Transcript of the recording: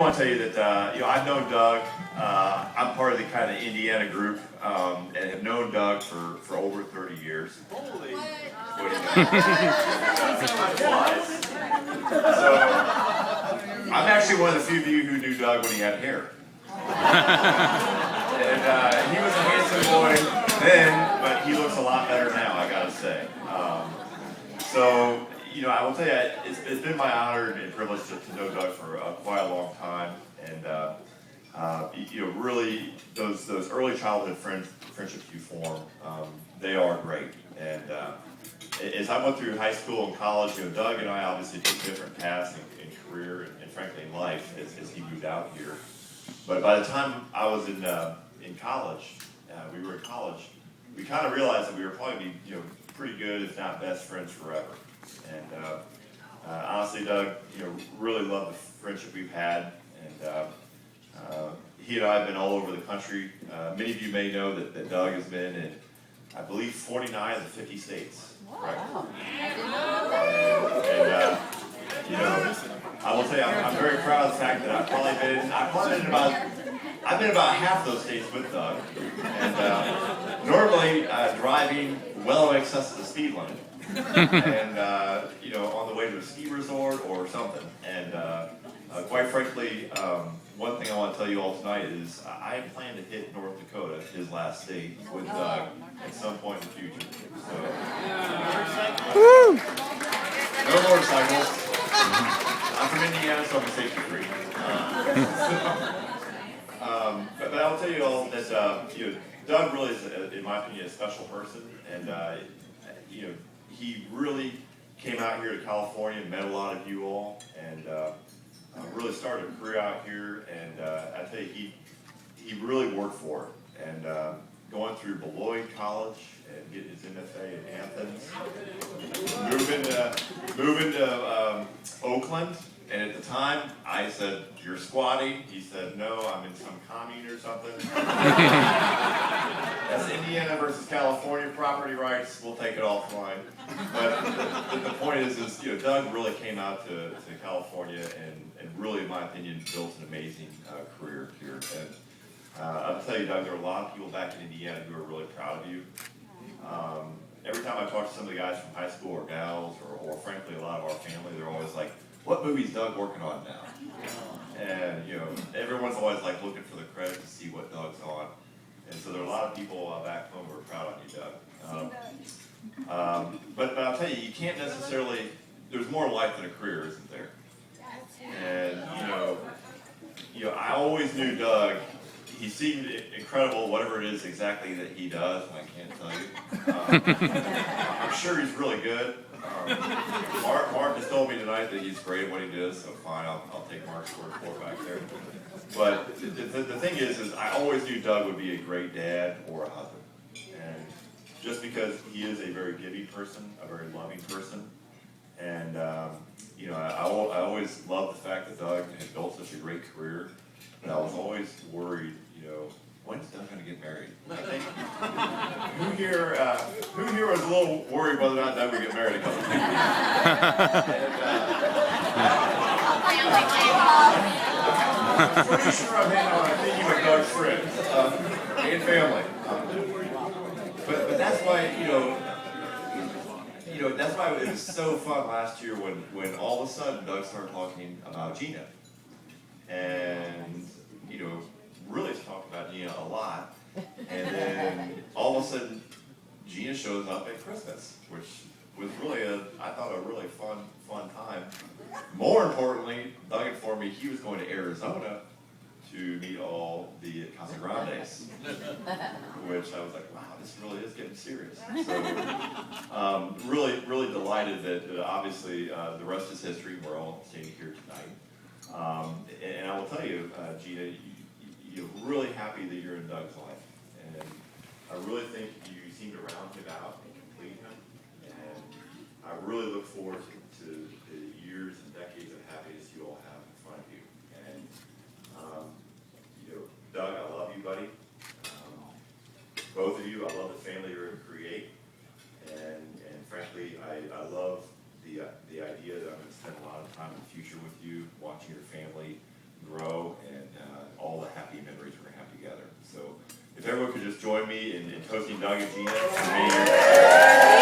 I want to tell you that I've known Doug. I'm part of the kind of Indiana group, and have known Doug for over 30 years. Holy! So I'm actually one of the few of you who knew Doug when he had hair. And he was a handsome boy then, but he looks a lot better now, I gotta say. So I will tell you, it's been my honor and privilege to know Doug for quite a long time, and really those early childhood friendships you form, they are great. And as I went through high school and college, Doug and I obviously took different paths in career and frankly in life as he moved out here. But by the time I was in college, we were in college, we kind of realized that we were probably pretty good, if not best friends forever. And honestly, Doug, really love the friendship we've had. And he and I have been all over the country. Many of you may know that Doug has been in, I believe, 49 of the 50 states. Wow. I will tell you, I'm very proud of the fact that I've been about half those states with Doug, and normally driving well in excess of the speed limit, and on the way to a ski resort or something. And quite frankly, one thing I want to tell you all tonight is I plan to hit North Dakota, his last state, with Doug at some point in the future. So, no motorcycles. I'm from Indiana, so I'm safety free. But I'll tell you all that Doug really is, in my opinion, a special person, and he really came out here to California, met a lot of you all, and really started a career out here. And I tell you, he really worked for it, and going through Beloit College and getting his MFA in Athens, moving to Oakland. And at the time, I said, "You're squatting." He said, "No, I'm in some commune or something." That's Indiana versus California property rights. We'll take it offline. But the point is Doug really came out to California and really, in my opinion, built an amazing career here. And I'll tell you, Doug, there are a lot of people back in Indiana who are really proud of you. Every time I talk to some of the guys from high school or gals, or frankly, a lot of our family, they're always like, "What movie's Doug working on now?" And everyone's always like looking for the credit to see what Doug's on. And so there are a lot of people back home who are proud of you, Doug. But I'll tell you, you can't necessarily. There's more life than a career, isn't there? And I always knew Doug. He seemed incredible, whatever it is exactly that he does, and I can't tell you. I'm sure he's really good. Mark just told me tonight that he's great at what he does, so fine, I'll take Mark's word for it back there. But the thing is I always knew Doug would be a great dad or a husband. And just because he is a very giving person, a very loving person, and I always loved the fact that Doug had built such a great career, but I was always worried, when's Doug going to get married? I think who here was a little worried whether or not Doug would get married a couple of times? I'm pretty sure I'm hitting on thinking with Doug's friends and family. But that's why that's why it was so fun last year when all of a sudden Doug started talking about Gina, and really talked about Gina a lot, and then all of a sudden Gina shows up at Christmas, which was really I thought a really fun time. More importantly, Doug informed me he was going to Arizona to meet all the Casagrandes, which I was like, wow, this really is getting serious. So really delighted that obviously the rest is history. We're all standing here tonight. And I will tell you, Gina, you're really happy that you're in Doug's life. And I really think you seem to round him out and complete him. And I really look forward to the years and decades of happiness you all have in front of you. And, Doug, I love you, buddy. Both of you, I love the family you're going to create. And frankly, I love the idea that I'm going to spend a lot of time in the future with you, watching your family grow me in hosting Doug and Gina for many years.